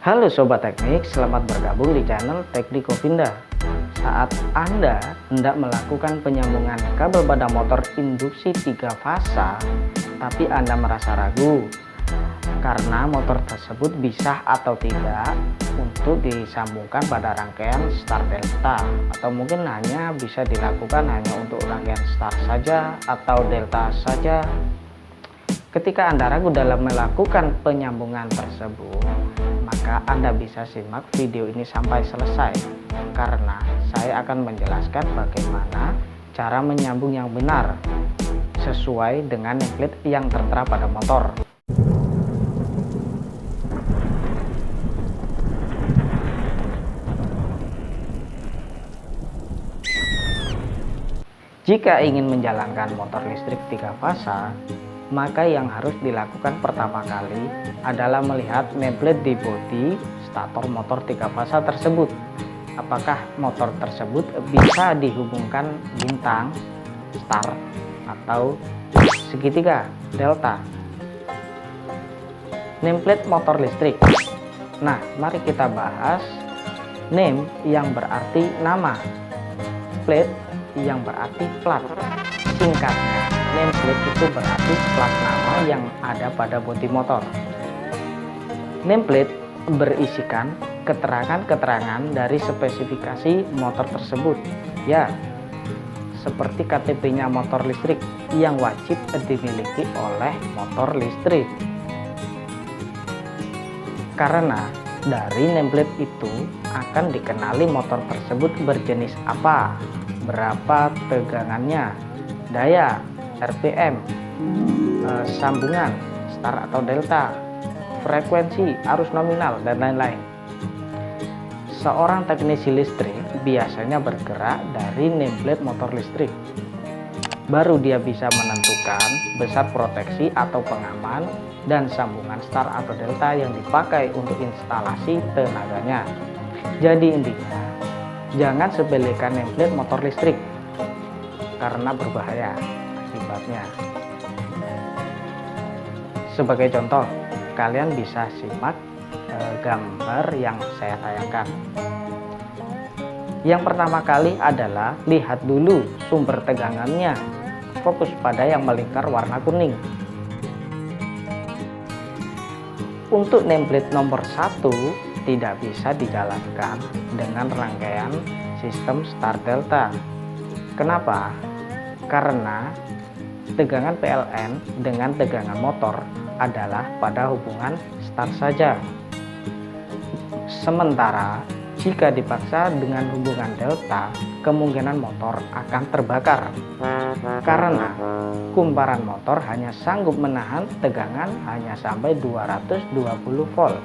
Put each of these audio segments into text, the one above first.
Halo Sobat Teknik, selamat bergabung di channel Teknik Govinda. Saat Anda hendak melakukan penyambungan kabel pada motor induksi 3 fasa, tapi Anda merasa ragu karena motor tersebut bisa atau tidak untuk disambungkan pada rangkaian start delta, atau mungkin hanya bisa dilakukan hanya untuk rangkaian start saja atau delta saja. Ketika Anda ragu dalam melakukan penyambungan tersebut, maka Anda bisa simak video ini sampai selesai, karena saya akan menjelaskan bagaimana cara menyambung yang benar sesuai dengan template yang tertera pada motor. Jika ingin menjalankan motor listrik 3 fasa, maka yang harus dilakukan pertama kali adalah melihat template di bodi stator motor 3 fasa tersebut. Apakah motor tersebut bisa dihubungkan bintang, start, atau segitiga, delta. Template motor listrik. Nah, mari kita bahas name yang berarti nama, plate yang berarti plat. Singkatnya, nameplate itu berarti plat nama yang ada pada bodi motor. Nameplate berisikan keterangan-keterangan dari spesifikasi motor tersebut, ya, seperti KTP-nya motor listrik yang wajib dimiliki oleh motor listrik. Karena dari nameplate itu akan dikenali motor tersebut berjenis apa, berapa tegangannya, daya, RPM, sambungan, start atau delta, frekuensi, arus nominal, dan lain-lain. Seorang teknisi listrik biasanya bergerak dari nameplate motor listrik. Baru dia bisa menentukan besar proteksi atau pengaman dan sambungan start atau delta yang dipakai untuk instalasi tenaganya. Jadi intinya, jangan sepelekan nameplate motor listrik karena berbahaya akibatnya. Sebagai contoh, kalian bisa simak gambar yang saya tayangkan. Yang pertama kali adalah lihat dulu sumber tegangannya. Fokus pada yang melingkar warna kuning. Untuk nameplate nomor 1 tidak bisa dijalankan dengan rangkaian sistem start delta. Kenapa? Karena tegangan PLN dengan tegangan motor adalah pada hubungan start saja. Sementara jika dipaksa dengan hubungan delta, kemungkinan motor akan terbakar karena kumparan motor hanya sanggup menahan tegangan hanya sampai 220 volt.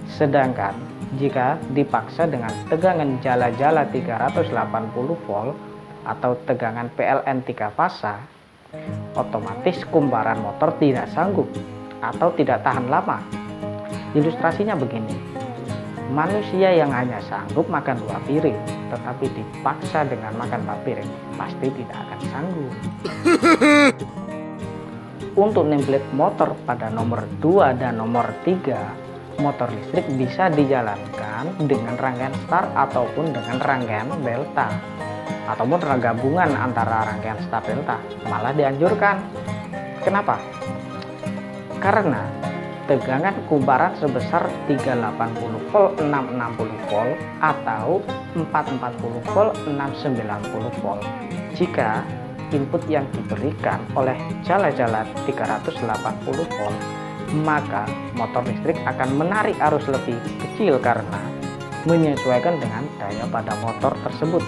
Sedangkan jika dipaksa dengan tegangan jala-jala 380 volt atau tegangan PLN 3 fasa, otomatis kumparan motor tidak sanggup atau tidak tahan lama. Ilustrasinya begini, manusia yang hanya sanggup makan 2 piring tetapi dipaksa dengan makan 4 piring pasti tidak akan sanggup. Untuk nameplate motor pada nomor 2 dan nomor 3, motor listrik bisa dijalankan dengan rangkaian start ataupun dengan rangkaian delta, ataupun gabungan antara rangkaian start delta, malah dianjurkan. Kenapa? Karena tegangan kumparan sebesar 380 volt 660 volt atau 440 volt 690 volt. Jika input yang diberikan oleh jala-jala 380 volt, maka motor listrik akan menarik arus lebih kecil karena menyesuaikan dengan daya pada motor tersebut.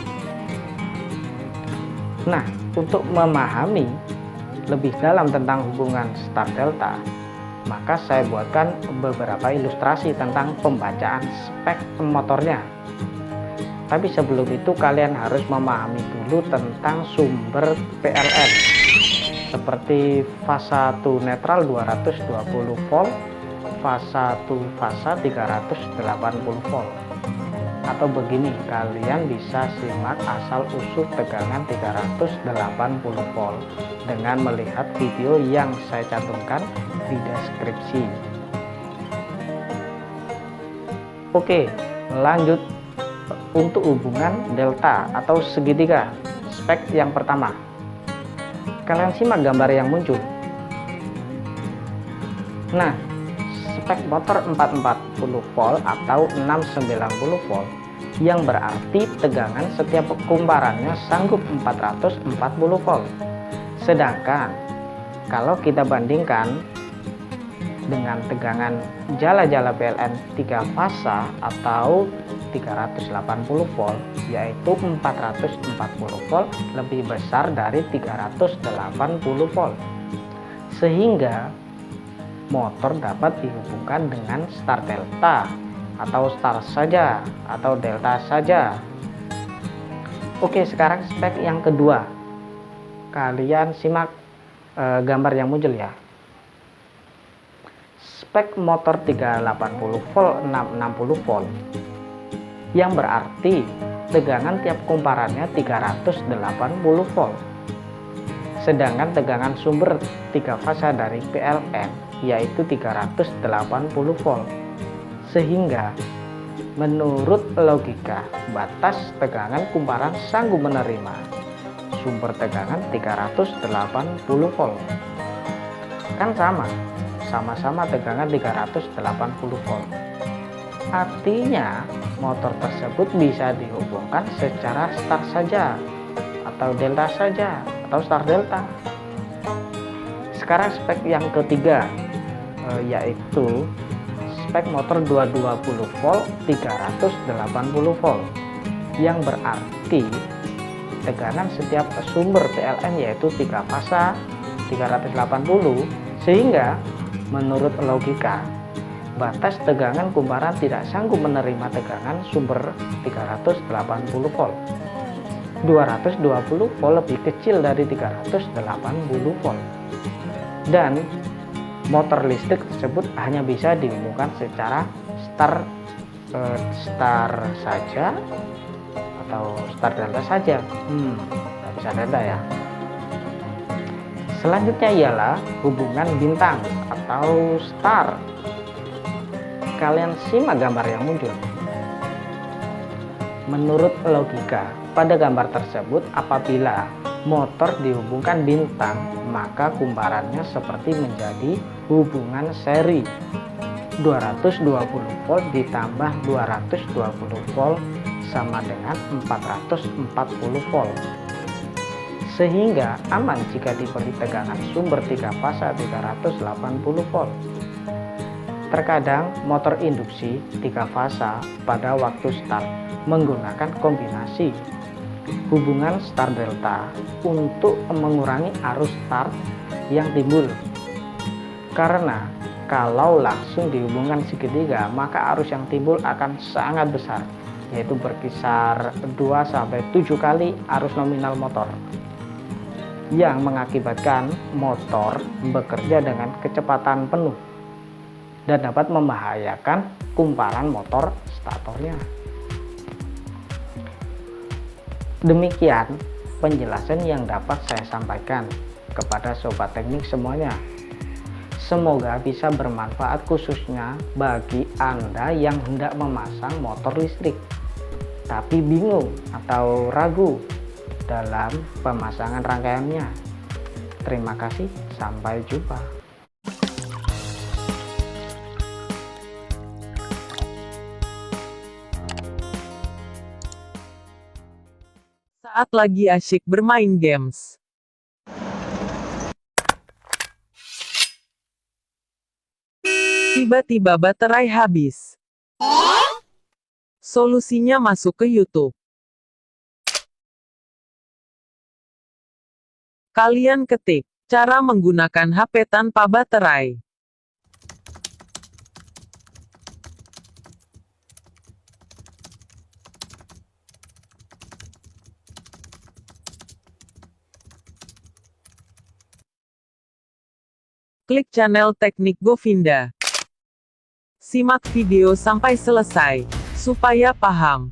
Nah, untuk memahami lebih dalam tentang hubungan start delta, maka saya buatkan beberapa ilustrasi tentang pembacaan spek motornya. Tapi sebelum itu kalian harus memahami dulu tentang sumber PLN, seperti fasa 1 netral 220 volt, fasa 1 fasa 380 volt. Atau begini, kalian bisa simak asal usul tegangan 380 volt dengan melihat video yang saya cantumkan di deskripsi. Oke, lanjut untuk hubungan delta atau segitiga. Spek yang pertama, kalian simak gambar yang muncul. Nah, spek motor 440 volt atau 690 volt yang berarti tegangan setiap kumparannya sanggup 440 volt. Sedangkan kalau kita bandingkan dengan tegangan jala-jala PLN 3 fasa atau 380 volt, yaitu 440 volt lebih besar dari 380 volt, sehingga motor dapat dihubungkan dengan star delta atau star saja atau delta saja. Oke, sekarang spek yang kedua, kalian simak gambar yang muncul ya. Spek motor 380 volt 660 volt yang berarti tegangan tiap kumparannya 380 volt, sedangkan tegangan sumber 3 fasa dari PLN yaitu 380 volt, sehingga menurut logika batas tegangan kumparan sanggup menerima sumber tegangan 380 volt. Kan sama-sama tegangan 380 volt. Artinya motor tersebut bisa dihubungkan secara star saja atau delta saja atau star delta. Sekarang spek yang ketiga, yaitu spek motor 220 volt 380 volt yang berarti tegangan setiap sumber PLN yaitu 3 fasa 380, sehingga menurut logika batas tegangan kumparan tidak sanggup menerima tegangan sumber 380 volt. 220 volt lebih kecil dari 380 volt. Dan motor listrik tersebut hanya bisa dihubungkan secara star saja atau star delta saja. Nggak bisa delta ya. Selanjutnya ialah hubungan bintang atau star. Kalian simak gambar yang muncul. Menurut logika, pada gambar tersebut apabila motor dihubungkan bintang, maka kumparannya seperti menjadi hubungan seri. 220 volt ditambah 220 volt sama dengan 440 volt. Sehingga aman jika diberi tegangan sumber 3 fasa 380 volt. Terkadang motor induksi 3 fasa pada waktu start menggunakan kombinasi hubungan star delta untuk mengurangi arus start yang timbul. Karena kalau langsung dihubungkan segitiga, maka arus yang timbul akan sangat besar, yaitu berkisar 2-7 kali arus nominal motor, yang mengakibatkan motor bekerja dengan kecepatan penuh dan dapat membahayakan kumparan motor statornya. Demikian penjelasan yang dapat saya sampaikan kepada sobat teknik semuanya. Semoga bisa bermanfaat khususnya bagi Anda yang hendak memasang motor listrik tapi bingung atau ragu dalam pemasangan rangkaiannya. Terima kasih, sampai jumpa. Saat lagi asyik bermain games, tiba-tiba baterai habis. Solusinya masuk ke YouTube. Kalian ketik cara menggunakan HP tanpa baterai. Klik channel Teknik Govinda. Simak video sampai selesai, supaya paham.